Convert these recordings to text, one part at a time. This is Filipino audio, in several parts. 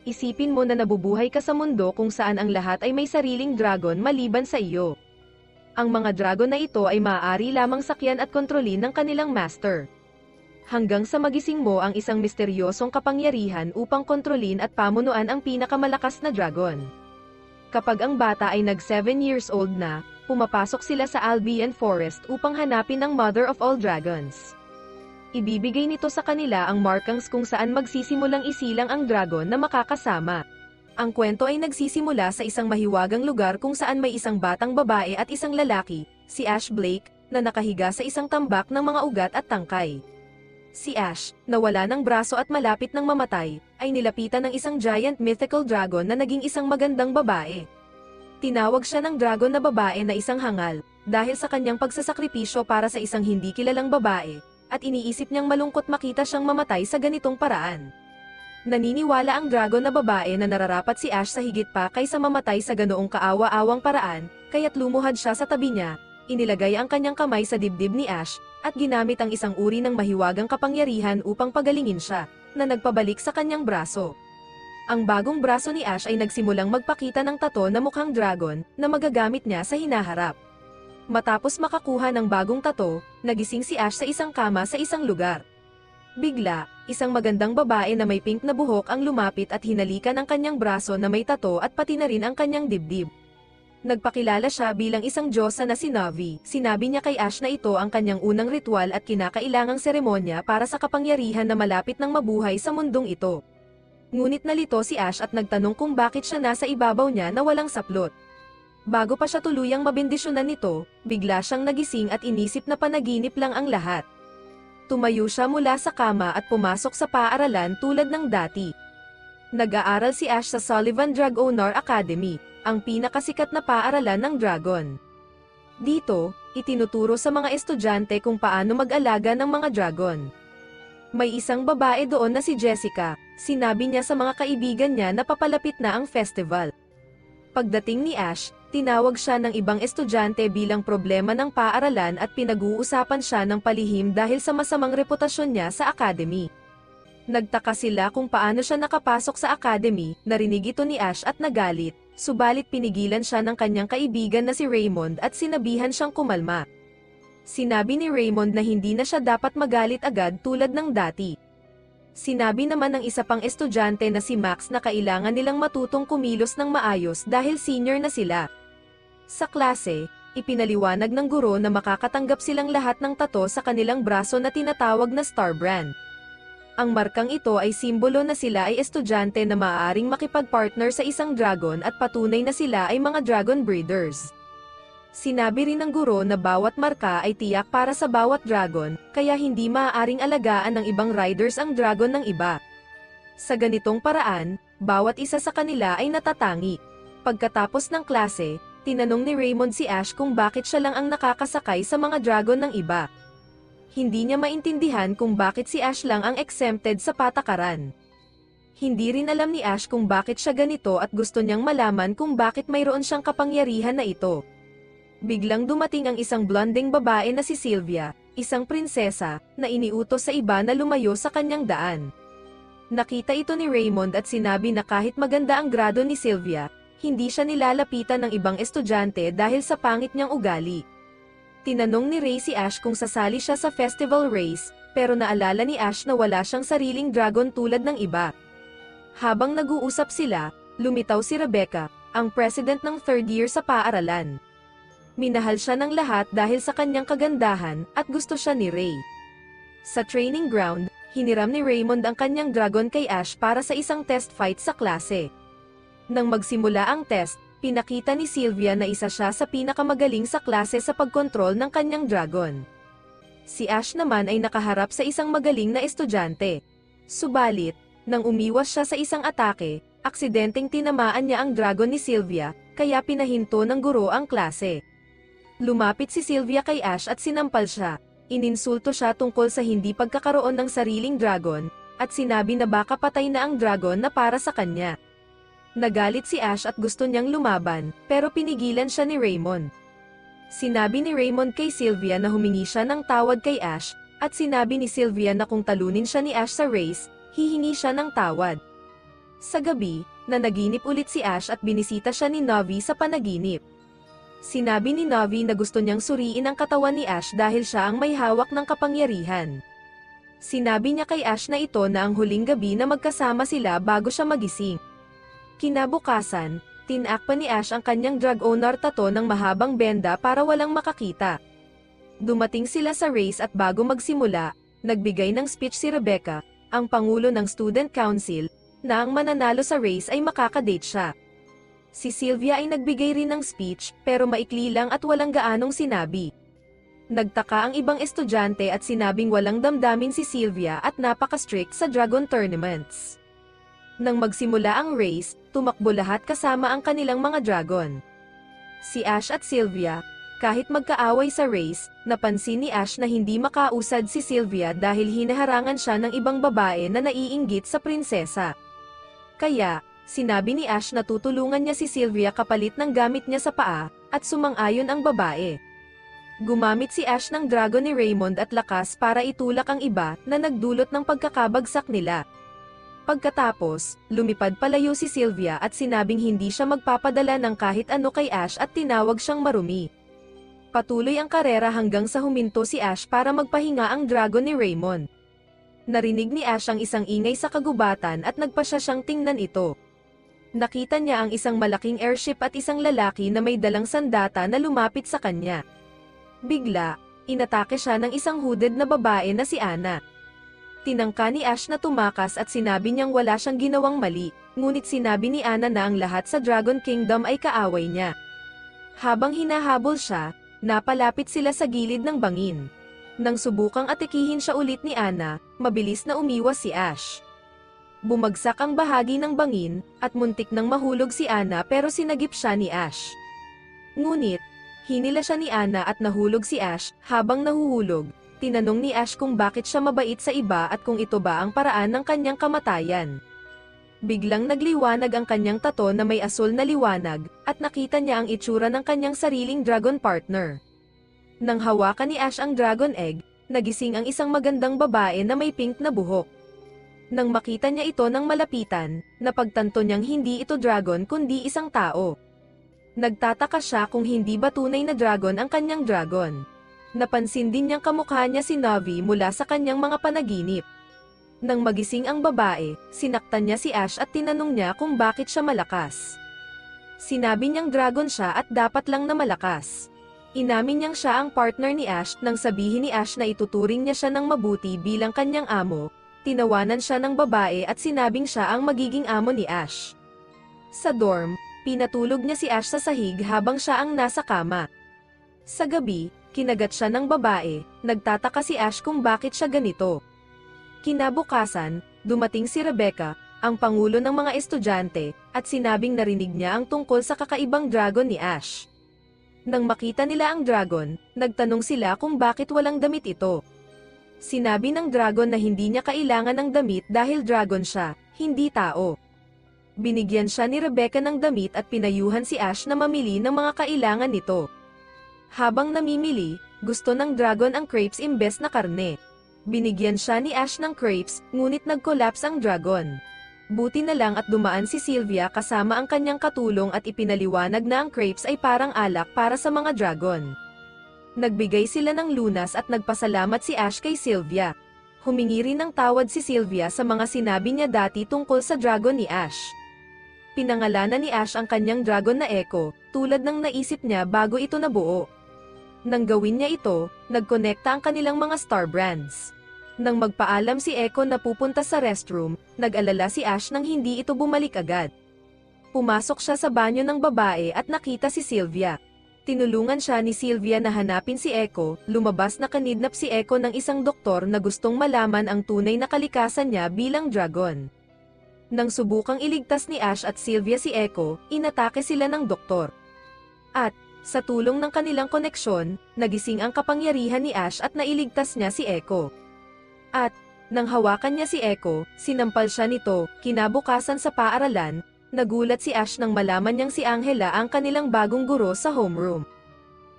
Isipin mo na nabubuhay ka sa mundo kung saan ang lahat ay may sariling dragon maliban sa iyo. Ang mga dragon na ito ay maaari lamang sakyan at kontrolin ng kanilang master. Hanggang sa magising mo ang isang misteryosong kapangyarihan upang kontrolin at pamunuan ang pinakamalakas na dragon. Kapag ang bata ay nag 7 years old na, pumapasok sila sa Albion Forest upang hanapin ang Mother of All Dragons. Ibibigay nito sa kanila ang markings kung saan magsisimulang isilang ang dragon na makakasama. Ang kwento ay nagsisimula sa isang mahiwagang lugar kung saan may isang batang babae at isang lalaki, si Ash Blake, na nakahiga sa isang tambak ng mga ugat at tangkay. Si Ash, na wala ng braso at malapit ng mamatay, ay nilapitan ng isang giant mythical dragon na naging isang magandang babae. Tinawag siya ng dragon na babae na isang hangal, dahil sa kanyang pagsasakripisyo para sa isang hindi kilalang babae, at iniisip niyang malungkot makita siyang mamatay sa ganitong paraan. Naniniwala ang dragon na babae na nararapat si Ash sa higit pa kaysa mamatay sa ganoong kaawa-awang paraan, kaya't lumuhad siya sa tabi niya, inilagay ang kanyang kamay sa dibdib ni Ash, at ginamit ang isang uri ng mahiwagang kapangyarihan upang pagalingin siya, na nagpabalik sa kanyang braso. Ang bagong braso ni Ash ay nagsimulang magpakita ng tato na mukhang dragon, na magagamit niya sa hinaharap. Matapos makakuha ng bagong tato, nagising si Ash sa isang kama sa isang lugar. Bigla, isang magandang babae na may pink na buhok ang lumapit at hinalikan ang kanyang braso na may tato at pati na rin ang kanyang dibdib. Nagpakilala siya bilang isang diyosa na si Navi. Sinabi niya kay Ash na ito ang kanyang unang ritual at kinakailangang seremonya para sa kapangyarihan na malapit ng mabuhay sa mundong ito. Ngunit nalito si Ash at nagtanong kung bakit siya nasa ibabaw niya na walang saplot. Bago pa siya tuluyang mabendisyonan nito, bigla siyang nagising at inisip na panaginip lang ang lahat. Tumayo siya mula sa kama at pumasok sa paaralan tulad ng dati. Nag-aaral si Ash sa Sullivan Dragonar Academy, ang pinakasikat na paaralan ng dragon. Dito, itinuturo sa mga estudyante kung paano mag-alaga ng mga dragon. May isang babae doon na si Jessica, sinabi niya sa mga kaibigan niya na papalapit na ang festival. Pagdating ni Ash, tinawag siya ng ibang estudyante bilang problema ng paaralan at pinag-uusapan siya ng palihim dahil sa masamang reputasyon niya sa academy. Nagtaka sila kung paano siya nakapasok sa academy, narinig ito ni Ash at nagalit, subalit pinigilan siya ng kanyang kaibigan na si Raymond at sinabihan siyang kumalma. Sinabi ni Raymond na hindi na siya dapat magalit agad tulad ng dati. Sinabi naman ng isa pang estudyante na si Max na kailangan nilang matutong kumilos ng maayos dahil senior na sila. Sa klase, ipinaliwanag ng guro na makakatanggap silang lahat ng tato sa kanilang braso na tinatawag na star brand. Ang markang ito ay simbolo na sila ay estudyante na maaaring makipag-partner sa isang dragon at patunay na sila ay mga dragon breeders. Sinabi rin ng guro na bawat marka ay tiyak para sa bawat dragon, kaya hindi maaaring alagaan ng ibang riders ang dragon ng iba. Sa ganitong paraan, bawat isa sa kanila ay natatangi. Pagkatapos ng klase, tinanong ni Raymond si Ash kung bakit siya lang ang nakakasakay sa mga dragon ng iba. Hindi niya maintindihan kung bakit si Ash lang ang exempted sa patakaran. Hindi rin alam ni Ash kung bakit siya ganito at gusto niyang malaman kung bakit mayroon siyang kapangyarihan na ito. Biglang dumating ang isang blonding babae na si Sylvia, isang prinsesa, na iniutos sa iba na lumayo sa kanyang daan. Nakita ito ni Raymond at sinabi na kahit maganda ang grado ni Sylvia, hindi siya nilalapitan ng ibang estudyante dahil sa pangit niyang ugali. Tinanong ni Ray si Ash kung sasali siya sa festival race, pero naalala ni Ash na wala siyang sariling dragon tulad ng iba. Habang nag-uusap sila, lumitaw si Rebecca, ang president ng third year sa paaralan. Minahal siya ng lahat dahil sa kanyang kagandahan, at gusto siya ni Ray. Sa training ground, hiniram ni Raymond ang kanyang dragon kay Ash para sa isang test fight sa klase. Nang magsimula ang test, pinakita ni Sylvia na isa siya sa pinakamagaling sa klase sa pagkontrol ng kanyang dragon. Si Ash naman ay nakaharap sa isang magaling na estudyante. Subalit, nang umiwas siya sa isang atake, aksidenteng tinamaan niya ang dragon ni Sylvia, kaya pinahinto ng guro ang klase. Lumapit si Sylvia kay Ash at sinampal siya. Ininsulto siya tungkol sa hindi pagkakaroon ng sariling dragon, at sinabi na baka patay na ang dragon na para sa kanya. Nagalit si Ash at gusto niyang lumaban, pero pinigilan siya ni Raymond. Sinabi ni Raymond kay Sylvia na humingi siya ng tawad kay Ash, at sinabi ni Sylvia na kung talunin siya ni Ash sa race, hihingi siya ng tawad. Sa gabi, nanaginip ulit si Ash at binisita siya ni Navi sa panaginip. Sinabi ni Navi na gusto niyang suriin ang katawan ni Ash dahil siya ang may hawak ng kapangyarihan. Sinabi niya kay Ash na ito na ang huling gabi na magkasama sila bago siya magising. Kinabukasan, tinakpa ni Ash ang kanyang Dragonar tattoo ng mahabang benda para walang makakita. Dumating sila sa race at bago magsimula, nagbigay ng speech si Rebecca, ang pangulo ng Student Council, na ang mananalo sa race ay makakadate siya. Si Sylvia ay nagbigay rin ng speech, pero maikli lang at walang gaanong sinabi. Nagtaka ang ibang estudyante at sinabing walang damdamin si Sylvia at napaka-strict sa Dragon Tournaments. Nang magsimula ang race, tumakbo lahat kasama ang kanilang mga dragon. Si Ash at Sylvia, kahit magkaaway sa race, napansin ni Ash na hindi makausad si Sylvia dahil hinaharangan siya ng ibang babae na naiinggit sa prinsesa. Kaya, sinabi ni Ash na tutulungan niya si Sylvia kapalit ng gamit niya sa paa, at sumang-ayon ang babae. Gumamit si Ash ng dragon ni Raymond at lakas para itulak ang iba na nagdulot ng pagkakabagsak nila. Pagkatapos, lumipad palayo si Sylvia at sinabing hindi siya magpapadala ng kahit ano kay Ash at tinawag siyang marumi. Patuloy ang karera hanggang sa huminto si Ash para magpahinga ang dragon ni Raymond. Narinig ni Ash ang isang ingay sa kagubatan at nagpasya siyang tingnan ito. Nakita niya ang isang malaking airship at isang lalaki na may dalang sandata na lumapit sa kanya. Bigla, inatake siya ng isang hooded na babae na si Anna. Tinangka ni Ash na tumakas at sinabi niyang wala siyang ginawang mali, ngunit sinabi ni Anna na ang lahat sa Dragon Kingdom ay kaaway niya. Habang hinahabol siya, napalapit sila sa gilid ng bangin. Nang subukang atikihin siya ulit ni Anna, mabilis na umiwas si Ash. Bumagsak ang bahagi ng bangin, at muntik nang mahulog si Anna pero sinagip siya ni Ash. Ngunit, hinila siya ni Anna at nahulog si Ash. Habang nahuhulog, tinanong ni Ash kung bakit siya mabait sa iba at kung ito ba ang paraan ng kanyang kamatayan. Biglang nagliwanag ang kanyang tato na may asul na liwanag, at nakita niya ang itsura ng kanyang sariling dragon partner. Nang hawakan ni Ash ang dragon egg, nagising ang isang magandang babae na may pink na buhok. Nang makita niya ito ng malapitan, napagtanto niyang hindi ito dragon kundi isang tao. Nagtataka siya kung hindi ba tunay na dragon ang kanyang dragon. Napansin din niyang kamukha niya si Navi mula sa kanyang mga panaginip. Nang magising ang babae, sinaktan niya si Ash at tinanong niya kung bakit siya malakas. Sinabi niyang dragon siya at dapat lang na malakas. Inamin niyang siya ang partner ni Ash. Nang sabihin ni Ash na ituturing niya siya ng mabuti bilang kanyang amo, tinawanan siya ng babae at sinabing siya ang magiging amo ni Ash. Sa dorm, pinatulog niya si Ash sa sahig habang siya ang nasa kama. Sa gabi, kinagat siya ng babae. Nagtataka si Ash kung bakit siya ganito. Kinabukasan, dumating si Rebecca, ang pangulo ng mga estudyante, at sinabing narinig niya ang tungkol sa kakaibang dragon ni Ash. Nang makita nila ang dragon, nagtanong sila kung bakit walang damit ito. Sinabi ng dragon na hindi niya kailangan ng damit dahil dragon siya, hindi tao. Binigyan siya ni Rebecca ng damit at pinayuhan si Ash na mamili ng mga kailangan nito. Habang namimili, gusto ng dragon ang crepes imbes na karne. Binigyan siya ni Ash ng crepes, ngunit nag-collapse ang dragon. Buti na lang at dumaan si Sylvia kasama ang kanyang katulong at ipinaliwanag na ang crepes ay parang alak para sa mga dragon. Nagbigay sila ng lunas at nagpasalamat si Ash kay Sylvia. Humingi rin ng tawad si Sylvia sa mga sinabi niya dati tungkol sa dragon ni Ash. Pinangalanan ni Ash ang kanyang dragon na Echo, tulad ng naisip niya bago ito nabuo. Nang gawin niya ito, nagkonekta ang kanilang mga star brands. Nang magpaalam si Echo na pupunta sa restroom, nag-alala si Ash nang hindi ito bumalik agad. Pumasok siya sa banyo ng babae at nakita si Sylvia. Tinulungan siya ni Sylvia na hanapin si Echo. Lumabas na kanidnap si Echo ng isang doktor na gustong malaman ang tunay na kalikasan niya bilang dragon. Nang subukang iligtas ni Ash at Sylvia si Echo, inatake sila ng doktor. At, sa tulong ng kanilang koneksyon, nagising ang kapangyarihan ni Ash at nailigtas niya si Echo. At, nang hawakan niya si Echo, sinampal siya nito. Kinabukasan sa paaralan, nagulat si Ash nang malaman niyang si Angela ang kanilang bagong guro sa homeroom.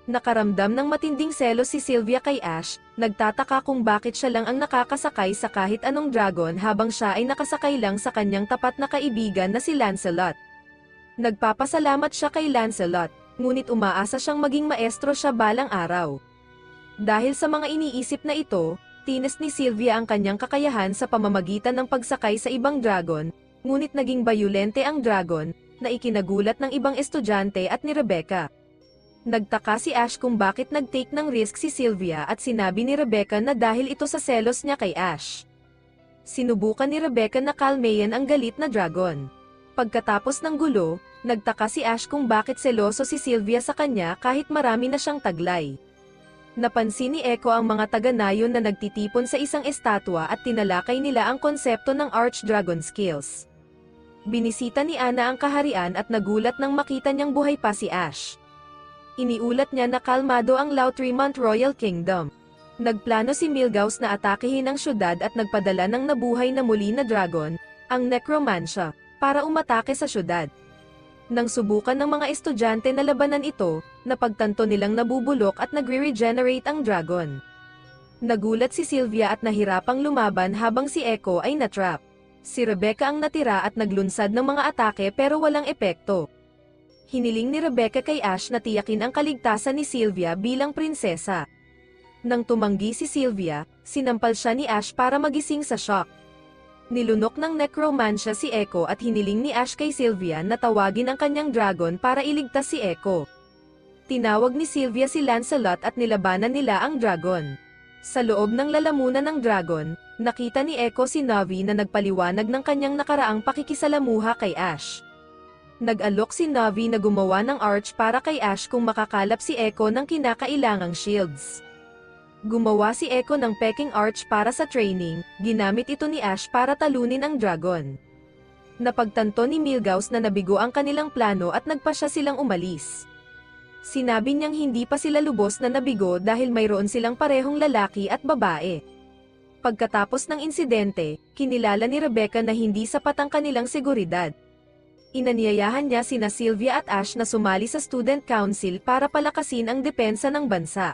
Nakaramdam ng matinding selos si Sylvia kay Ash, nagtataka kung bakit siya lang ang nakakasakay sa kahit anong dragon habang siya ay nakasakay lang sa kanyang tapat na kaibigan na si Lancelot. Nagpapasalamat siya kay Lancelot, ngunit umaasa siyang maging maestro siya balang araw. Dahil sa mga iniisip na ito, tinest ni Sylvia ang kanyang kakayahan sa pamamagitan ng pagsakay sa ibang dragon, ngunit naging bayulente ang dragon, na ikinagulat ng ibang estudyante at ni Rebecca. Nagtaka si Ash kung bakit nag-take ng risk si Sylvia at sinabi ni Rebecca na dahil ito sa selos niya kay Ash. Sinubukan ni Rebecca na kalmayan ang galit na dragon. Pagkatapos ng gulo, nagtaka si Ash kung bakit seloso si Sylvia sa kanya kahit marami na siyang taglay. Napansin ni Echo ang mga taga-nayon na nagtitipon sa isang estatwa at tinalakay nila ang konsepto ng Archdragon skills. Binisita ni Anna ang kaharian at nagulat nang makita niyang buhay pa si Ash. Iniulat niya na kalmado ang Lautremont Royal Kingdom. Nagplano si Milgauss na atakehin ang syudad at nagpadala ng nabuhay na muli na dragon, ang Necromancia, para umatake sa syudad. Nang subukan ng mga estudyante na labanan ito, napagtanto nilang nabubulok at nagre-regenerate ang dragon. Nagulat si Sylvia at nahirapang lumaban habang si Echo ay natrap. Si Rebecca ang natira at naglunsad ng mga atake pero walang epekto. Hiniling ni Rebecca kay Ash na tiyakin ang kaligtasan ni Sylvia bilang prinsesa. Nang tumanggi si Sylvia, sinampal siya ni Ash para magising sa shock. Nilunok ng Necromancia si Echo at hiniling ni Ash kay Sylvia na tawagin ang kanyang dragon para iligtas si Echo. Tinawag ni Sylvia si Lancelot at nilabanan nila ang dragon. Sa loob ng lalamunan ng dragon, nakita ni Echo si Navi na nagpaliwanag ng kanyang nakaraang pakikisalamuha kay Ash. Nag-alok si Navi na gumawa ng arch para kay Ash kung makakalap si Echo ng kinakailangang shields. Gumawa si Echo ng peking arch para sa training, ginamit ito ni Ash para talunin ang dragon. Napagtanto ni Milgauss na nabigo ang kanilang plano at nagpasya silang umalis. Sinabi niyang hindi pa sila lubos na nabigo dahil mayroon silang parehong lalaki at babae. Pagkatapos ng insidente, kinilala ni Rebecca na hindi sapat ang kanilang seguridad. Inanyayahan niya sina Sylvia at Ash na sumali sa Student Council para palakasin ang depensa ng bansa.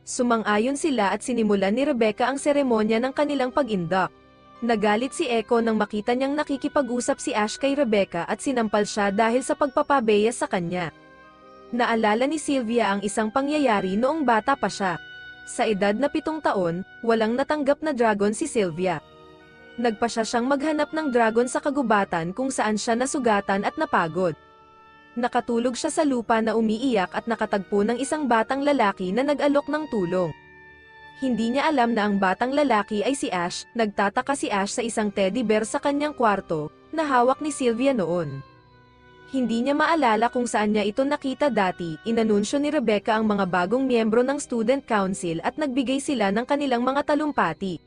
Sumang-ayon sila at sinimulan ni Rebecca ang seremonya ng kanilang pag-induct. Nagalit si Echo nang makita niyang nakikipag-usap si Ash kay Rebecca at sinampal siya dahil sa pagpapabeya sa kanya. Naalala ni Sylvia ang isang pangyayari noong bata pa siya. Sa edad na 7 taon, walang natanggap na dragon si Sylvia. Nagpasya siyang maghanap ng dragon sa kagubatan kung saan siya nasugatan at napagod. Nakatulog siya sa lupa na umiiyak at nakatagpo ng isang batang lalaki na nag-alok ng tulong. Hindi niya alam na ang batang lalaki ay si Ash. Nagtataka si Ash sa isang teddy bear sa kanyang kwarto, na hawak ni Sylvia noon. Hindi niya maalala kung saan niya ito nakita dati. Inanunsyo ni Rebecca ang mga bagong miyembro ng Student Council at nagbigay sila ng kanilang mga talumpati.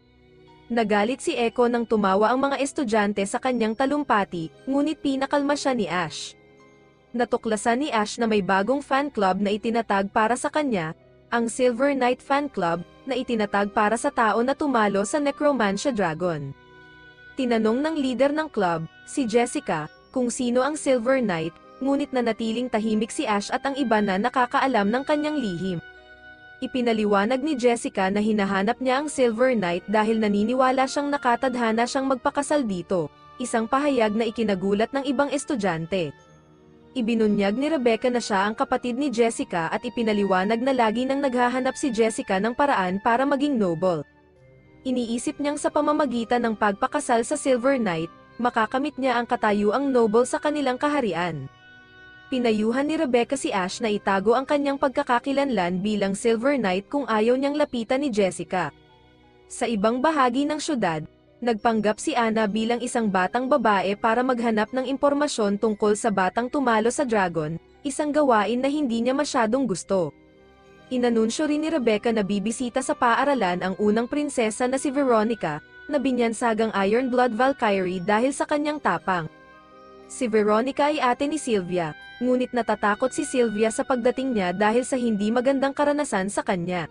Nagalit si Echo nang tumawa ang mga estudyante sa kanyang talumpati, ngunit pinakalma siya ni Ash. Natuklasan ni Ash na may bagong fan club na itinatag para sa kanya, ang Silver Knight Fan Club, na itinatag para sa tao na tumalo sa Necromancia Dragon. Tinanong ng leader ng club, si Jessica, kung sino ang Silver Knight, ngunit nanatiling tahimik si Ash at ang iba na nakakaalam ng kanyang lihim. Ipinaliwanag ni Jessica na hinahanap niya ang Silver Knight dahil naniniwala siyang nakatadhana siyang magpakasal dito, isang pahayag na ikinagulat ng ibang estudyante. Ibinunyag ni Rebecca na siya ang kapatid ni Jessica at ipinaliwanag na lagi nang naghahanap si Jessica ng paraan para maging noble. Iniisip niyang sa pamamagitan ng pagpakasal sa Silver Knight, makakamit niya ang katayuang noble sa kanilang kaharian. Pinayuhan ni Rebecca si Ash na itago ang kanyang pagkakakilanlan bilang Silver Knight kung ayaw niyang lapitan ni Jessica. Sa ibang bahagi ng syudad, nagpanggap si Anna bilang isang batang babae para maghanap ng impormasyon tungkol sa batang tumalo sa dragon, isang gawain na hindi niya masyadong gusto. Inanunsyo rin ni Rebecca na bibisita sa paaralan ang unang prinsesa na si Veronica, na binyansagang Ironblood Valkyrie dahil sa kanyang tapang. Si Veronica ay ate ni Sylvia, ngunit natatakot si Sylvia sa pagdating niya dahil sa hindi magandang karanasan sa kanya.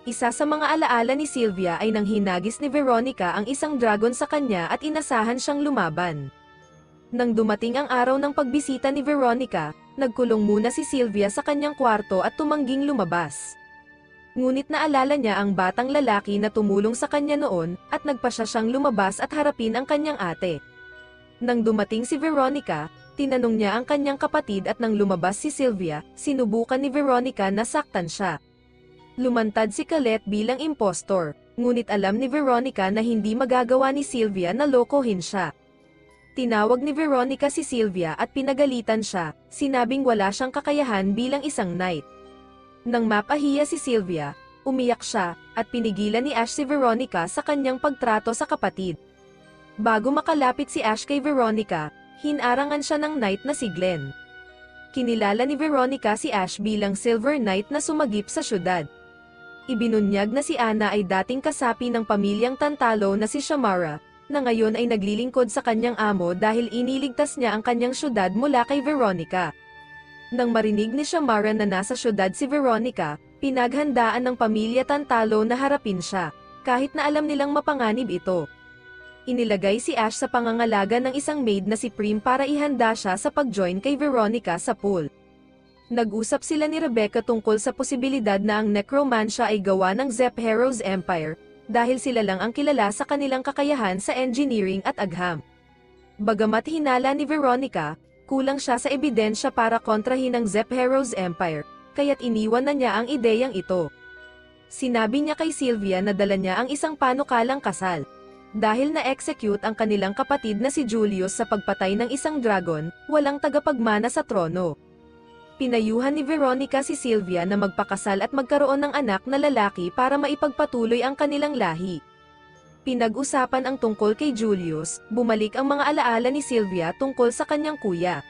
Isa sa mga alaala ni Sylvia ay nang hinagis ni Veronica ang isang dragon sa kanya at inasahan siyang lumaban. Nang dumating ang araw ng pagbisita ni Veronica, nagkulong muna si Sylvia sa kanyang kwarto at tumangging lumabas. Ngunit naalala niya ang batang lalaki na tumulong sa kanya noon, at nagpasya siyang lumabas at harapin ang kanyang ate. Nang dumating si Veronica, tinanong niya ang kanyang kapatid at nang lumabas si Sylvia, sinubukan ni Veronica na saktan siya. Lumantad si Colette bilang impostor, ngunit alam ni Veronica na hindi magagawa ni Sylvia na lokohin siya. Tinawag ni Veronica si Sylvia at pinagalitan siya, sinabing wala siyang kakayahan bilang isang knight. Nang mapahiya si Sylvia, umiyak siya, at pinigilan ni Ash si Veronica sa kanyang pagtrato sa kapatid. Bago makalapit si Ash kay Veronica, hinarangan siya ng knight na si Glenn. Kinilala ni Veronica si Ash bilang Silver Knight na sumagip sa syudad. Ibinunyag na si Anna ay dating kasapi ng pamilyang Tantalo na si Shamara, na ngayon ay naglilingkod sa kanyang amo dahil iniligtas niya ang kanyang syudad mula kay Veronica. Nang marinig ni Shamara na nasa syudad si Veronica, pinaghandaan ng pamilya Tantalo na harapin siya, kahit na alam nilang mapanganib ito. Inilagay si Ash sa pangangalaga ng isang maid na si Prim para ihanda siya sa pag-join kay Veronica sa pool. Nag-usap sila ni Rebecca tungkol sa posibilidad na ang necromancia ay gawa ng Zep Heroes Empire, dahil sila lang ang kilala sa kanilang kakayahan sa engineering at agham. Bagamat hinala ni Veronica, kulang siya sa ebidensya para kontrahin ang Zep Heroes Empire, kaya't iniwan na niya ang ideyang ito. Sinabi niya kay Sylvia na dala niya ang isang panukalang kasal. Dahil na-execute ang kanilang kapatid na si Julius sa pagpatay ng isang dragon, walang tagapagmana sa trono. Pinayuhan ni Veronica si Sylvia na magpakasal at magkaroon ng anak na lalaki para maipagpatuloy ang kanilang lahi. Pinag-usapan ang tungkol kay Julius, bumalik ang mga alaala ni Sylvia tungkol sa kanyang kuya.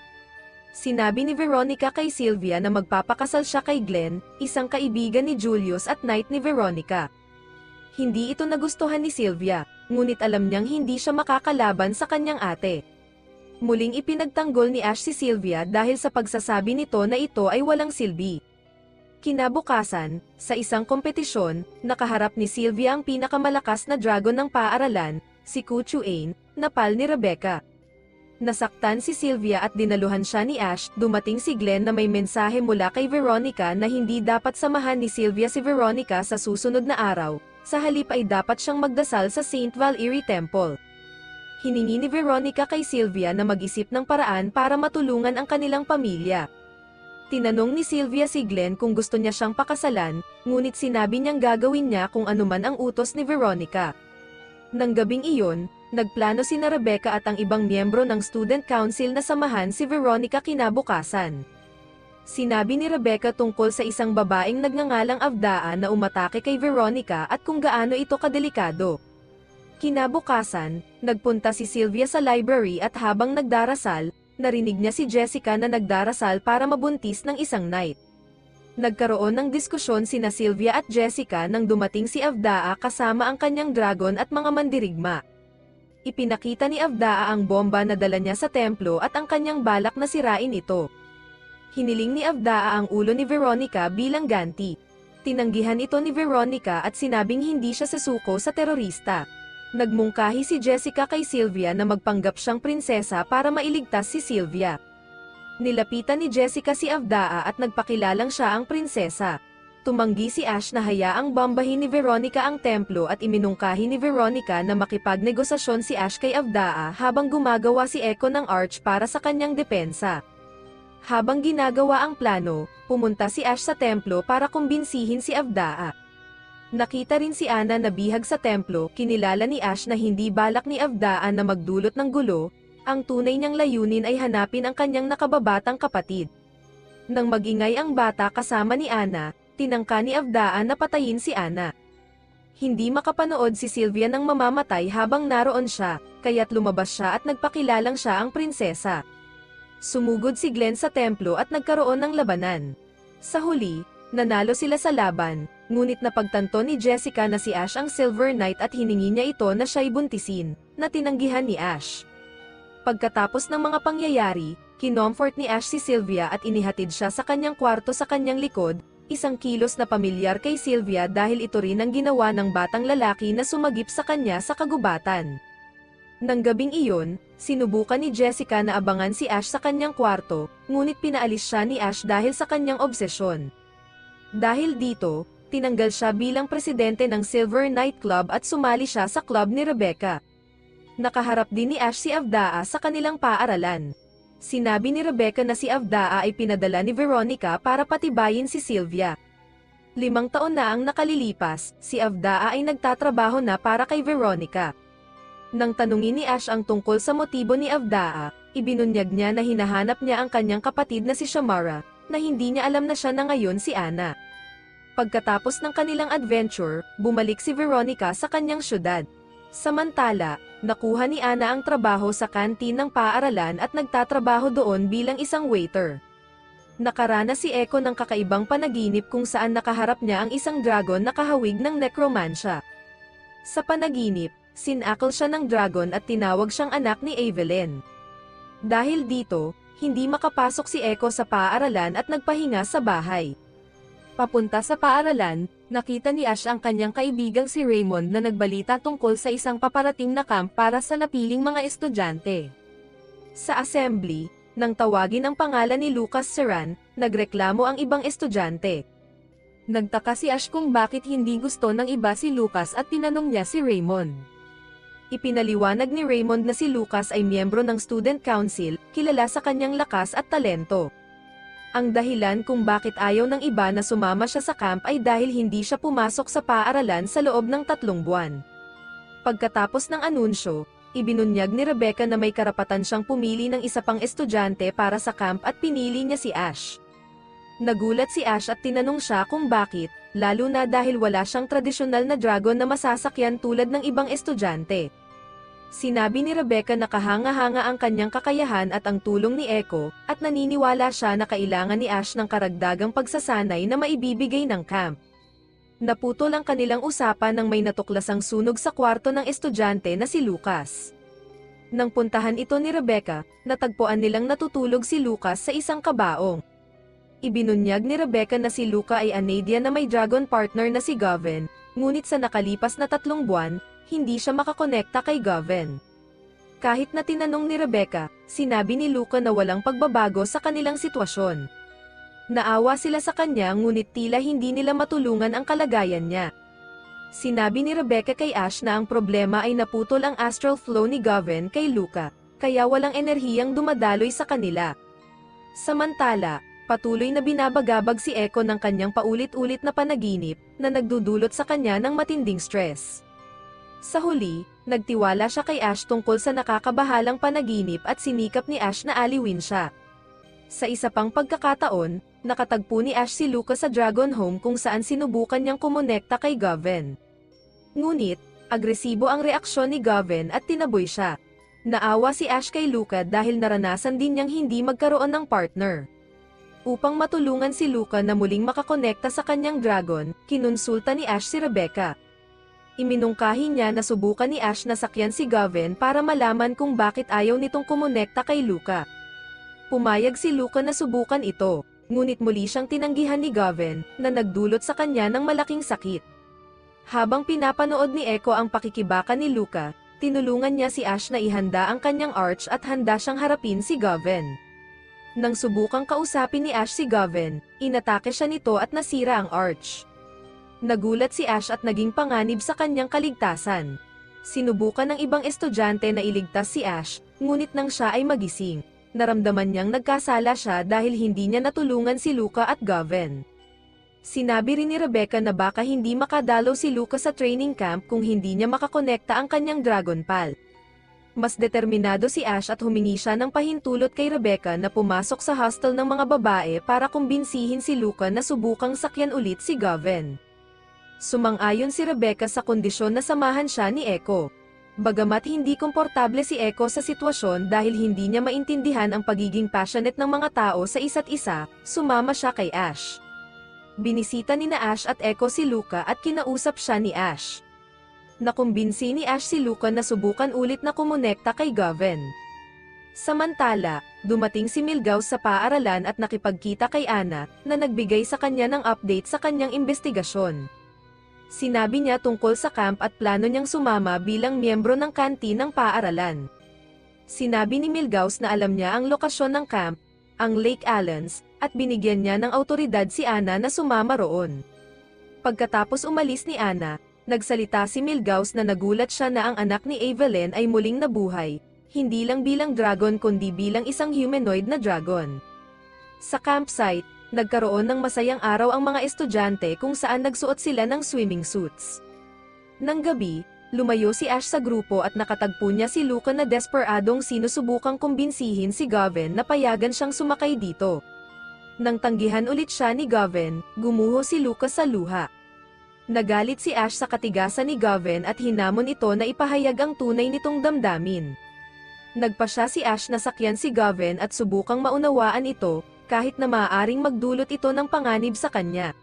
Sinabi ni Veronica kay Sylvia na magpapakasal siya kay Glenn, isang kaibigan ni Julius at knight ni Veronica. Hindi ito nagustuhan ni Sylvia, ngunit alam niyang hindi siya makakalaban sa kanyang ate. Muling ipinagtanggol ni Ash si Sylvia dahil sa pagsasabi nito na ito ay walang silbi. Kinabukasan, sa isang kompetisyon, nakaharap ni Sylvia ang pinakamalakas na dragon ng paaralan, si Kuchuane, na pal ni Rebecca. Nasaktan si Sylvia at dinaluhan siya ni Ash. Dumating si Glenn na may mensahe mula kay Veronica na hindi dapat samahan ni Sylvia si Veronica sa susunod na araw, sa halip ay dapat siyang magdasal sa St. Valerie Temple. Hiningi ni Veronica kay Sylvia na mag-isip ng paraan para matulungan ang kanilang pamilya. Tinanong ni Sylvia si Glenn kung gusto niya siyang pakasalan, ngunit sinabi niyang gagawin niya kung anuman ang utos ni Veronica. Nang gabing iyon, nagplano sina Rebecca at ang ibang miyembro ng student council na samahan si Veronica kinabukasan. Sinabi ni Rebecca tungkol sa isang babaeng nagngangalang Avdaa na umatake kay Veronica at kung gaano ito kadelikado. Kinabukasan, nagpunta si Sylvia sa library at habang nagdarasal, narinig niya si Jessica na nagdarasal para mabuntis ng isang knight. Nagkaroon ng diskusyon sina Sylvia at Jessica nang dumating si Avdaa kasama ang kanyang dragon at mga mandirigma. Ipinakita ni Avdaa ang bomba na dala niya sa templo at ang kanyang balak na sirain ito. Hiniling ni Avdaa ang ulo ni Veronica bilang ganti. Tinanggihan ito ni Veronica at sinabing hindi siya sasuko sa terorista. Nagmungkahi si Jessica kay Sylvia na magpanggap siyang prinsesa para mailigtas si Sylvia. Nilapitan ni Jessica si Avdaa at nagpakilalang siya ang prinsesa. Tumanggi si Ash na hayaang bombahin ni Veronica ang templo at iminungkahi ni Veronica na makipagnegosasyon si Ash kay Avdaa habang gumagawa si Echo ng arch para sa kanyang depensa. Habang ginagawa ang plano, pumunta si Ash sa templo para kumbinsihin si Avdaa. Nakita rin si Anna na bihag sa templo. Kinilala ni Ash na hindi balak ni Avdaa na magdulot ng gulo, ang tunay niyang layunin ay hanapin ang kanyang nakababatang kapatid. Nang magingay ang bata kasama ni Anna, tinangka ni Avdaa na patayin si Anna. Hindi makapanood si Sylvia ng mamamatay habang naroon siya, kaya't lumabas siya at nagpakilalang siya ang prinsesa. Sumugod si Glenn sa templo at nagkaroon ng labanan. Sa huli, nanalo sila sa laban. Ngunit napagtanto ni Jessica na si Ash ang Silver Knight at hiningi niya ito na siya'y buntisin, na tinanggihan ni Ash. Pagkatapos ng mga pangyayari, kinomfort ni Ash si Sylvia at inihatid siya sa kanyang kwarto sa kanyang likod, isang kilos na pamilyar kay Sylvia dahil ito rin ang ginawa ng batang lalaki na sumagip sa kanya sa kagubatan. Nang gabing iyon, sinubukan ni Jessica na abangan si Ash sa kanyang kwarto, ngunit pinaalis siya ni Ash dahil sa kanyang obsesyon. Dahil dito, tinanggal siya bilang presidente ng Silver Knight Club at sumali siya sa club ni Rebecca. Nakaharap din ni Ash si Avdaa sa kanilang paaralan. Sinabi ni Rebecca na si Avdaa ay pinadala ni Veronica para patibayin si Sylvia. 5 taon na ang nakalilipas, si Avdaa ay nagtatrabaho na para kay Veronica. Nang tanungin ni Ash ang tungkol sa motibo ni Avdaa, ibinunyag niya na hinahanap niya ang kanyang kapatid na si Shamara, na hindi niya alam na siya na ngayon si Anna. Pagkatapos ng kanilang adventure, bumalik si Veronica sa kanyang syudad. Samantala, nakuha ni Anna ang trabaho sa kantin ng paaralan at nagtatrabaho doon bilang isang waiter. Nakaranas si Echo ng kakaibang panaginip kung saan nakaharap niya ang isang dragon na kahawig ng necromancia. Sa panaginip, sinakal siya ng dragon at tinawag siyang anak ni Evelyn. Dahil dito, hindi makapasok si Echo sa paaralan at nagpahinga sa bahay. Papunta sa paaralan, nakita ni Ash ang kanyang kaibigang si Raymond na nagbalita tungkol sa isang paparating na camp para sa napiling mga estudyante. Sa assembly, nang tawagin ang pangalan ni Lucas Serran, nagreklamo ang ibang estudyante. Nagtaka si Ash kung bakit hindi gusto ng iba si Lucas at tinanong niya si Raymond. Ipinaliwanag ni Raymond na si Lucas ay miyembro ng Student Council, kilala sa kanyang lakas at talento. Ang dahilan kung bakit ayaw ng iba na sumama siya sa camp ay dahil hindi siya pumasok sa paaralan sa loob ng 3 buwan. Pagkatapos ng anunsyo, ibinunyag ni Rebecca na may karapatan siyang pumili ng isa pang estudyante para sa camp at pinili niya si Ash. Nagulat si Ash at tinanong siya kung bakit, lalo na dahil wala siyang tradisyonal na dragon na masasakyan tulad ng ibang estudyante. Sinabi ni Rebecca na kahanga-hanga ang kanyang kakayahan at ang tulong ni Echo, at naniniwala siya na kailangan ni Ash ng karagdagang pagsasanay na maibibigay ng camp. Naputol ang kanilang usapan nang may natuklasang sunog sa kwarto ng estudyante na si Lucas. Nang puntahan ito ni Rebecca, natagpuan nilang natutulog si Lucas sa isang kabaong. Ibinunyag ni Rebecca na si Luca ay Anadia na may dragon partner na si Gavin, ngunit sa nakalipas na 3 buwan, hindi siya makakonekta kay Gavin. Kahit na tinanong ni Rebecca, sinabi ni Luca na walang pagbabago sa kanilang sitwasyon. Naawa sila sa kanya ngunit tila hindi nila matulungan ang kalagayan niya. Sinabi ni Rebecca kay Ash na ang problema ay naputol ang astral flow ni Gavin kay Luca, kaya walang enerhiyang dumadaloy sa kanila. Samantala, patuloy na binabagabag si Echo ng kanyang paulit-ulit na panaginip, na nagdudulot sa kanya ng matinding stress. Sa huli, nagtiwala siya kay Ash tungkol sa nakakabahalang panaginip at sinikap ni Ash na aliwin siya. Sa isa pang pagkakataon, nakatagpo ni Ash si Luca sa Dragon Home kung saan sinubukan niyang kumonekta kay Gavin. Ngunit, agresibo ang reaksyon ni Gavin at tinaboy siya. Naawa si Ash kay Luca dahil naranasan din niyang hindi magkaroon ng partner. Upang matulungan si Luca na muling makakonekta sa kanyang dragon, kinonsulta ni Ash si Rebecca. Iminungkahi niya na subukan ni Ash na sakyan si Gavin para malaman kung bakit ayaw nitong kumonekta kay Luca. Pumayag si Luca na subukan ito, ngunit muli siyang tinanggihan ni Gavin, na nagdulot sa kanya ng malaking sakit. Habang pinapanood ni Echo ang pakikibaka ni Luca, tinulungan niya si Ash na ihanda ang kanyang arch at handa siyang harapin si Gavin. Nang subukang kausapin ni Ash si Gavin, inatake siya nito at nasira ang arch. Nagulat si Ash at naging panganib sa kanyang kaligtasan. Sinubukan ng ibang estudyante na iligtas si Ash, ngunit nang siya ay magising, naramdaman niyang nagkasala siya dahil hindi niya natulungan si Luca at Gavin. Sinabi rin ni Rebecca na baka hindi makadalaw si Luca sa training camp kung hindi niya makakonekta ang kanyang Dragon Pal. Mas determinado si Ash at humingi siya ng pahintulot kay Rebecca na pumasok sa hostel ng mga babae para kumbinsihin si Luca na subukang sakyan ulit si Gavin. Sumang-ayon si Rebecca sa kondisyon na samahan siya ni Echo. Bagamat hindi komportable si Echo sa sitwasyon dahil hindi niya maintindihan ang pagiging passionate ng mga tao sa isa't isa, sumama siya kay Ash. Binisita ni na Ash at Echo si Luca at kinausap siya ni Ash. Nakumbinsi ni Ash si Luca na subukan ulit na kumonekta kay Gavin. Samantala, dumating si Milgauss sa paaralan at nakipagkita kay Anna, na nagbigay sa kanya ng update sa kanyang investigasyon. Sinabi niya tungkol sa camp at plano niyang sumama bilang miyembro ng kantin ng paaralan. Sinabi ni Milgauss na alam niya ang lokasyon ng camp, ang Lake Allens, at binigyan niya ng awtoridad si Anna na sumama roon. Pagkatapos umalis ni Anna, nagsalita si Milgauss na nagulat siya na ang anak ni Evelyn ay muling nabuhay, hindi lang bilang dragon kundi bilang isang humanoid na dragon. Sa campsite, nagkaroon ng masayang araw ang mga estudyante kung saan nagsuot sila ng swimming suits. Nang gabi, lumayo si Ash sa grupo at nakatagpo niya si Luca na desperadong sinusubukang kumbinsihin si Gavin na payagan siyang sumakay dito. Nang tanggihan ulit siya ni Gavin, gumuho si Luca sa luha. Nagalit si Ash sa katigasan ni Gavin at hinamon ito na ipahayag ang tunay nitong damdamin. Nagpasya si Ash na sakyan si Gavin at subukang maunawaan ito, kahit na maaaring magdulot ito ng panganib sa kanya.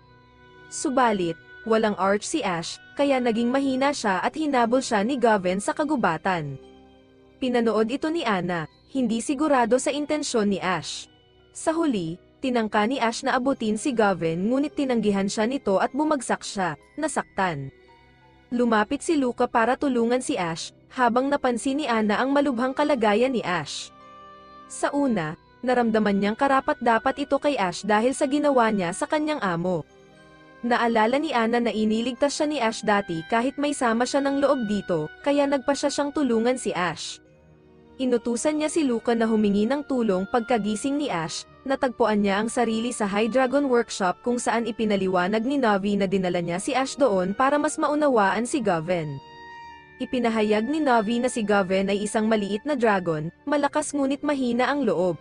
Subalit, walang arch si Ash, kaya naging mahina siya at hinabol siya ni Gavin sa kagubatan. Pinanood ito ni Anna, hindi sigurado sa intensyon ni Ash. Sa huli, tinangka ni Ash na abutin si Gavin ngunit tinanggihan siya nito at bumagsak siya, nasaktan. Lumapit si Luca para tulungan si Ash, habang napansin ni Anna ang malubhang kalagayan ni Ash. Sa una, naramdaman niyang karapat-dapat ito kay Ash dahil sa ginawa niya sa kanyang amo. Naalala ni Anna na iniligtas siya ni Ash dati kahit may sama siya ng loob dito, kaya nagpasya siyang tulungan si Ash. Inutusan niya si Luca na humingi ng tulong pagkagising ni Ash, natagpuan niya ang sarili sa High Dragon Workshop kung saan ipinaliwanag ni Navi na dinala niya si Ash doon para mas maunawaan si Gavin. Ipinahayag ni Navi na si Gavin ay isang maliit na dragon, malakas ngunit mahina ang loob.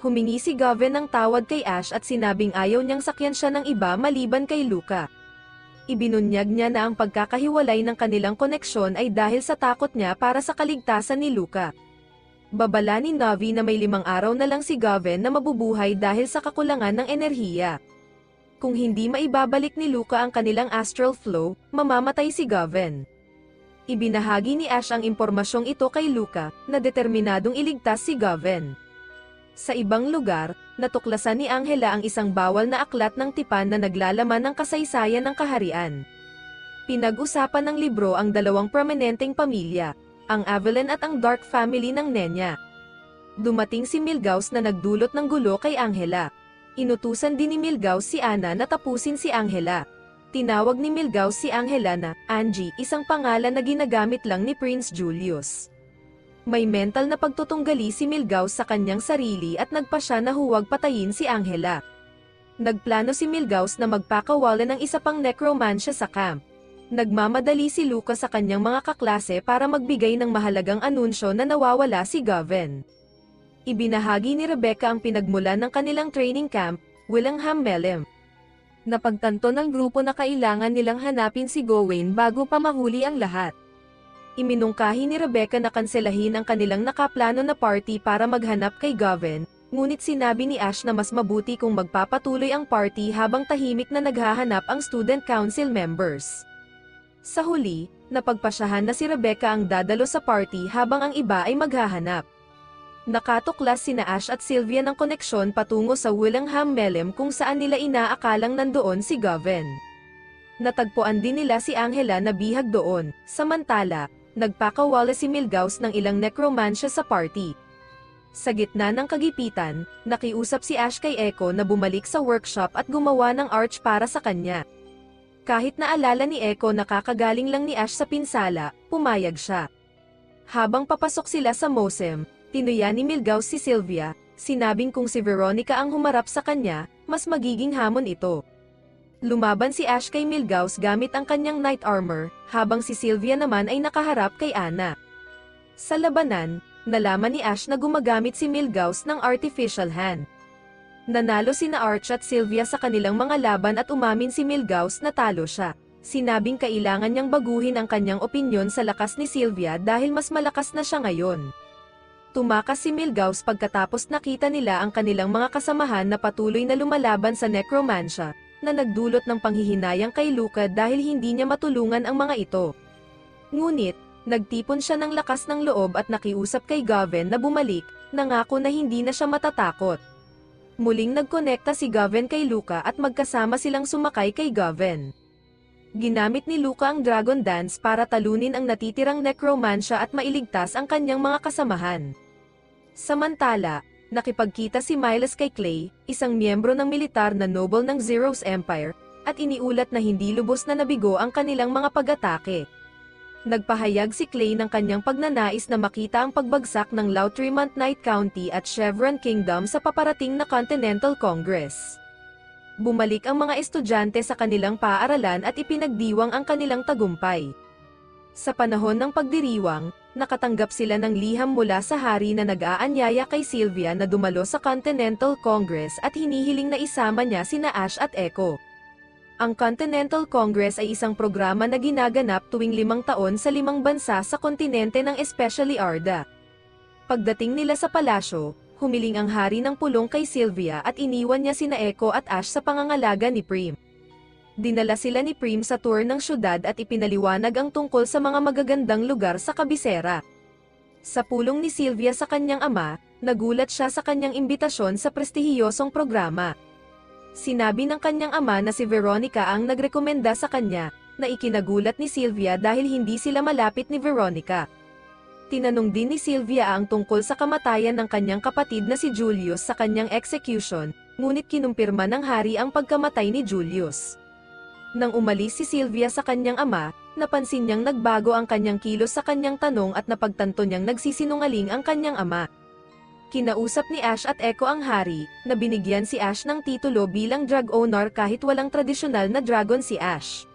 Humingi si Gavin ng tawad kay Ash at sinabing ayaw niyang sakyan siya ng iba maliban kay Luca. Ibinunyag niya na ang pagkakahiwalay ng kanilang koneksyon ay dahil sa takot niya para sa kaligtasan ni Luca. Babala ni Navi na may 5 araw na lang si Gavin na mabubuhay dahil sa kakulangan ng enerhiya. Kung hindi maibabalik ni Luca ang kanilang astral flow, mamamatay si Gavin. Ibinahagi ni Ash ang impormasyong ito kay Luca, na determinadong iligtas si Gavin. Sa ibang lugar, natuklasan ni Angela ang isang bawal na aklat ng tipan na naglalaman ng kasaysayan ng kaharian. Pinag-usapan ng libro ang 2 prominenteng pamilya, ang Evelyn at ang Dark family ng Nenya. Dumating si Milgauss na nagdulot ng gulo kay Angela. Inutusan din ni Milgauss si Anna na tapusin si Angela. Tinawag ni Milgauss si Angela na Angie, isang pangalan na ginagamit lang ni Prince Julius. May mental na pagtutunggali si Milgauss sa kanyang sarili at nagpasya na huwag patayin si Angela. Nagplano si Milgauss na magpakawalan ng isa pang necromancia sa camp. Nagmamadali si Luca sa kanyang mga kaklase para magbigay ng mahalagang anunsyo na nawawala si Gavin. Ibinahagi ni Rebecca ang pinagmulan ng kanilang training camp, Willingham Melem. Napagtanto ng grupo na kailangan nilang hanapin si Gawain bago pa mahuli ang lahat. Iminungkahi ni Rebecca na kanselahin ang kanilang nakaplano na party para maghanap kay Gavin, ngunit sinabi ni Ash na mas mabuti kung magpapatuloy ang party habang tahimik na naghahanap ang student council members. Sa huli, napagpasyahan na si Rebecca ang dadalo sa party habang ang iba ay maghahanap. Nakatuklas sina Ash at Sylvia ng koneksyon patungo sa Willingham Melem kung saan nila inaakalang nandoon si Gavin. Natagpuan din nila si Angela na bihag doon, samantala, nagpakawala si Milgauss ng ilang necromancia sa party. Sa gitna ng kagipitan, nakiusap si Ash kay Echo na bumalik sa workshop at gumawa ng arch para sa kanya. Kahit naalala ni Echo na kakagaling lang ni Ash sa pinsala, pumayag siya. Habang papasok sila sa Mosem, tinuya ni Milgauss si Sylvia, sinabing kung si Veronica ang humarap sa kanya, mas magiging hamon ito. Lumaban si Ash kay Milgauss gamit ang kanyang knight armor, habang si Sylvia naman ay nakaharap kay Anna. Sa labanan, nalaman ni Ash na gumagamit si Milgauss ng artificial hand. Nanalo sina Arch at Sylvia sa kanilang mga laban at umamin si Milgauss na talo siya. Sinabing kailangan niyang baguhin ang kanyang opinyon sa lakas ni Sylvia dahil mas malakas na siya ngayon. Tumakas si Milgauss pagkatapos nakita nila ang kanilang mga kasamahan na patuloy na lumalaban sa necromancia, na nagdulot ng panghihinayang kay Luca dahil hindi niya matulungan ang mga ito. Ngunit, nagtipon siya ng lakas ng loob at nakiusap kay Gavin na bumalik, nangako na hindi na siya matatakot. Muling nagkonekta si Gavin kay Luca at magkasama silang sumakay kay Gavin. Ginamit ni Luca ang Dragon Dance para talunin ang natitirang Necromancia at mailigtas ang kanyang mga kasamahan. Samantala, nakipagkita si Miles kay Clay, isang miyembro ng militar na noble ng Zero's Empire, at iniulat na hindi lubos na nabigo ang kanilang mga pag-atake. Nagpahayag si Clay ng kanyang pagnanais na makita ang pagbagsak ng Lautréamont Knight County at Chevron Kingdom sa paparating na Continental Congress. Bumalik ang mga estudyante sa kanilang paaralan at ipinagdiwang ang kanilang tagumpay. Sa panahon ng pagdiriwang, nakatanggap sila ng liham mula sa hari na nag-aanyaya kay Sylvia na dumalo sa Continental Congress at hinihiling na isama niya sina Ash at Echo. Ang Continental Congress ay isang programa na ginaganap tuwing 5 taon sa 5 bansa sa kontinente ng especially Arda. Pagdating nila sa palasyo, humiling ang hari ng pulong kay Sylvia at iniwan niya sina Echo at Ash sa pangangalaga ni Prim. Dinala sila ni Prim sa tour ng syudad at ipinaliwanag ang tungkol sa mga magagandang lugar sa kabisera. Sa pulong ni Sylvia sa kanyang ama, nagulat siya sa kanyang imbitasyon sa prestihiyosong programa. Sinabi ng kanyang ama na si Veronica ang nagrekomenda sa kanya, na ikinagulat ni Sylvia dahil hindi sila malapit ni Veronica. Tinanong din ni Sylvia ang tungkol sa kamatayan ng kanyang kapatid na si Julius sa kanyang execution, ngunit kinumpirma ng hari ang pagkamatay ni Julius. Nang umalis si Sylvia sa kanyang ama, napansin niyang nagbago ang kanyang kilos sa kanyang tanong at napagtanto niyang nagsisinungaling ang kanyang ama. Kinausap ni Ash at Echo ang hari, na binigyan si Ash ng titulo bilang drag owner kahit walang tradisyonal na dragon si Ash.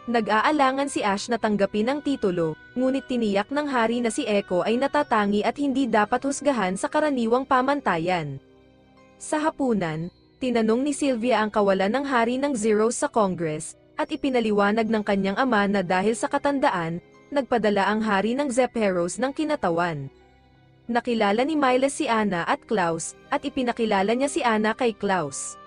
Nag-aalangan si Ash na tanggapin ang titulo, ngunit tiniyak ng hari na si Echo ay natatangi at hindi dapat husgahan sa karaniwang pamantayan. Sa hapunan, tinanong ni Sylvia ang kawalan ng hari ng Zeros sa Congress, at ipinaliwanag ng kanyang ama na dahil sa katandaan, nagpadala ang hari ng Zephyros ng kinatawan. Nakilala ni Miles si Anna at Klaus, at ipinakilala niya si Anna kay Klaus.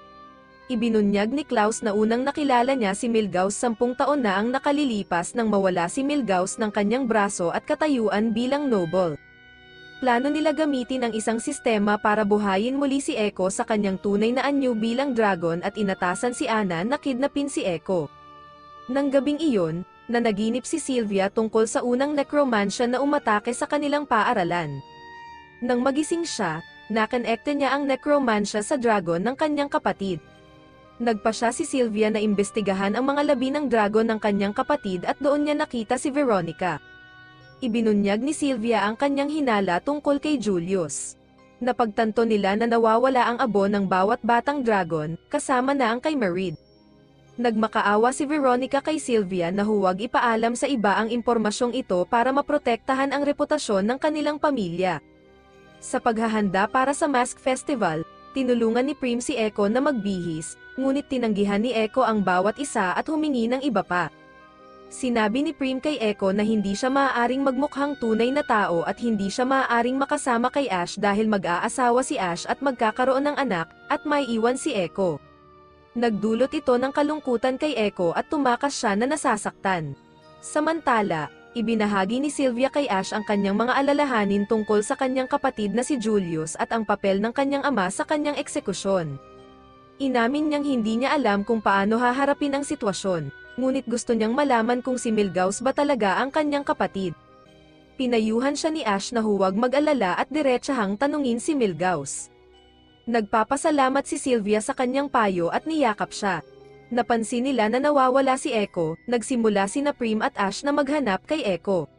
Ibinunyag ni Klaus na unang nakilala niya si Milgauss 10 taon na ang nakalilipas nang mawala si Milgauss ng kanyang braso at katayuan bilang noble. Plano nila gamitin ang isang sistema para buhayin muli si Echo sa kanyang tunay na anyo bilang dragon at inatasan si Anna na kidnapin si Echo. Nang gabing iyon, nanaginip si Sylvia tungkol sa unang necromancia na umatake sa kanilang paaralan. Nang magising siya, nakonekte niya ang necromancia sa dragon ng kanyang kapatid. Nagpa siya si Sylvia na imbestigahan ang mga labi ng dragon ng kanyang kapatid at doon niya nakita si Veronica. Ibinunyag ni Sylvia ang kanyang hinala tungkol kay Julius. Napagtanto nila na nawawala ang abo ng bawat batang dragon, kasama na ang kay Merid. Nagmakaawa si Veronica kay Sylvia na huwag ipaalam sa iba ang impormasyong ito para maprotektahan ang reputasyon ng kanilang pamilya. Sa paghahanda para sa Mask Festival, tinulungan ni Prim si Echo na magbihis, ngunit tinanggihan ni Echo ang bawat isa at humingi ng iba pa. Sinabi ni Prim kay Echo na hindi siya maaaring magmukhang tunay na tao at hindi siya maaaring makasama kay Ash dahil mag-aasawa si Ash at magkakaroon ng anak, at may iwan si Echo. Nagdulot ito ng kalungkutan kay Echo at tumakas siya na nasasaktan. Samantala, ibinahagi ni Sylvia kay Ash ang kanyang mga alalahanin tungkol sa kanyang kapatid na si Julius at ang papel ng kanyang ama sa kanyang eksekusyon. Inamin niyang hindi niya alam kung paano haharapin ang sitwasyon, ngunit gusto niyang malaman kung si Milgauss ba talaga ang kanyang kapatid. Pinayuhan siya ni Ash na huwag mag-alala at diretsahang tanungin si Milgauss. Nagpapasalamat si Sylvia sa kanyang payo at niyakap siya. Napansin nila na nawawala si Echo, nagsimula sina Prim at Ash na maghanap kay Echo.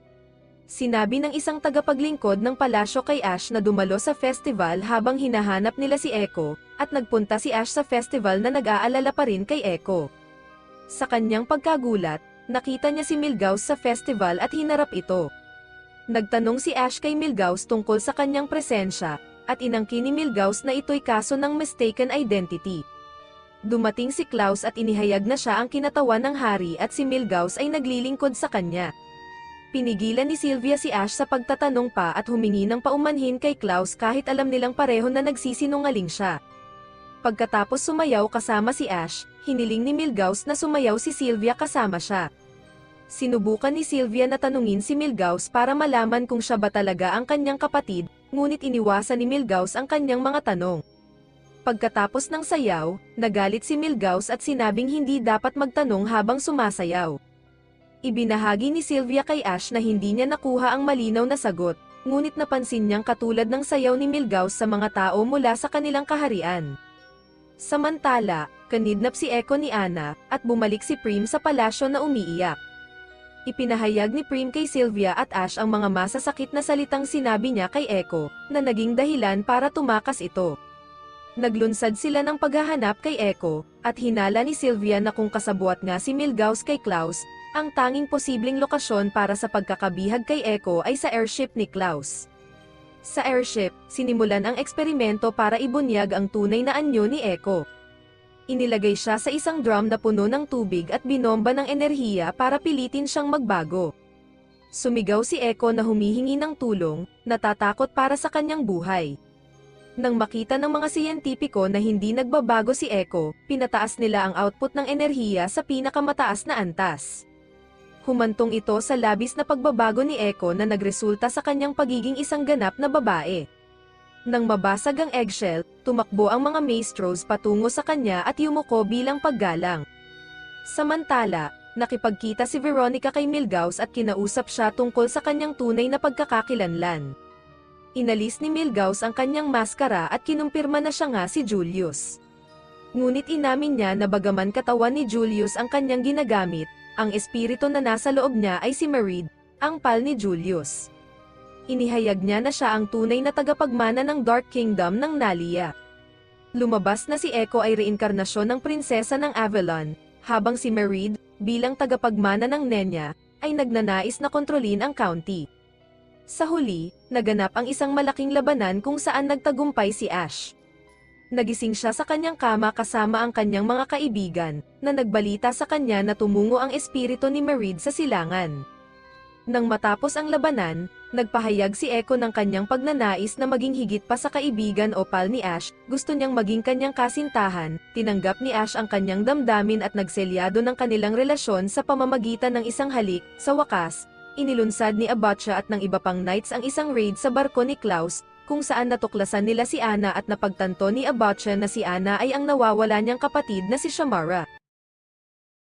Sinabi ng isang tagapaglingkod ng palasyo kay Ash na dumalo sa festival habang hinahanap nila si Echo, at nagpunta si Ash sa festival na nag-aalala pa rin kay Echo. Sa kanyang pagkagulat, nakita niya si Milgauss sa festival at hinarap ito. Nagtanong si Ash kay Milgauss tungkol sa kanyang presensya, at inangkin ni Milgauss na ito'y kaso ng mistaken identity. Dumating si Klaus at inihayag na siya ang kinatawan ng hari at si Milgauss ay naglilingkod sa kanya. Pinigilan ni Sylvia si Ash sa pagtatanong pa at humingi ng paumanhin kay Klaus kahit alam nilang pareho na nagsisinungaling siya. Pagkatapos sumayaw kasama si Ash, hiniling ni Milgauss na sumayaw si Sylvia kasama siya. Sinubukan ni Sylvia na tanungin si Milgauss para malaman kung siya ba talaga ang kanyang kapatid, ngunit iniwasan ni Milgauss ang kanyang mga tanong. Pagkatapos ng sayaw, nagalit si Milgauss at sinabing hindi dapat magtanong habang sumasayaw. Ibinahagi ni Sylvia kay Ash na hindi niya nakuha ang malinaw na sagot, ngunit napansin niyang katulad ng sayaw ni Milgauss sa mga tao mula sa kanilang kaharian. Samantala, kanidnap si Echo ni Anna, at bumalik si Prim sa palasyo na umiiyak. Ipinahayag ni Prim kay Sylvia at Ash ang mga masasakit na salitang sinabi niya kay Echo, na naging dahilan para tumakas ito. Naglunsad sila ng paghahanap kay Echo, at hinala ni Sylvia na kung kasabwat nga si Milgauss kay Klaus, ang tanging posibleng lokasyon para sa pagkakabihag kay Echo ay sa airship ni Klaus. Sa airship, sinimulan ang eksperimento para ibunyag ang tunay na anyo ni Echo. Inilagay siya sa isang drum na puno ng tubig at binomba ng enerhiya para pilitin siyang magbago. Sumigaw si Echo na humihingi ng tulong, natatakot para sa kanyang buhay. Nang makita ng mga siyentipiko na hindi nagbabago si Echo, pinataas nila ang output ng enerhiya sa pinakamataas na antas. Humantong ito sa labis na pagbabago ni Echo na nagresulta sa kanyang pagiging isang ganap na babae. Nang mabasag ang eggshell, tumakbo ang mga maestros patungo sa kanya at yumuko bilang paggalang. Samantala, nakipagkita si Veronica kay Milgauss at kinausap siya tungkol sa kanyang tunay na pagkakakilanlan. Inalis ni Milgauss ang kanyang maskara at kinumpirma na siya nga si Julius. Ngunit inamin niya na bagaman katawan ni Julius ang kanyang ginagamit, ang espiritu na nasa loob niya ay si Marid, ang pal ni Julius. Inihayag niya na siya ang tunay na tagapagmana ng Dark Kingdom ng Nalia. Lumabas na si Echo ay reinkarnasyon ng prinsesa ng Avalon, habang si Marid, bilang tagapagmana ng Nenya, ay nagnanais na kontrolin ang county. Sa huli, naganap ang isang malaking labanan kung saan nagtagumpay si Ash. Nagising siya sa kanyang kama kasama ang kanyang mga kaibigan, na nagbalita sa kanya na tumungo ang espiritu ni Marid sa silangan. Nang matapos ang labanan, nagpahayag si Echo ng kanyang pagnanais na maging higit pa sa kaibigan o pal ni Ash, gusto niyang maging kanyang kasintahan, tinanggap ni Ash ang kanyang damdamin at nagselyado ng kanilang relasyon sa pamamagitan ng isang halik. Sa wakas, inilunsad ni Abatcha at ng iba pang knights ang isang raid sa barko ni Klaus, kung saan natuklasan nila si Anna at napagtanto ni Abatcha na si Anna ay ang nawawala niyang kapatid na si Shamara.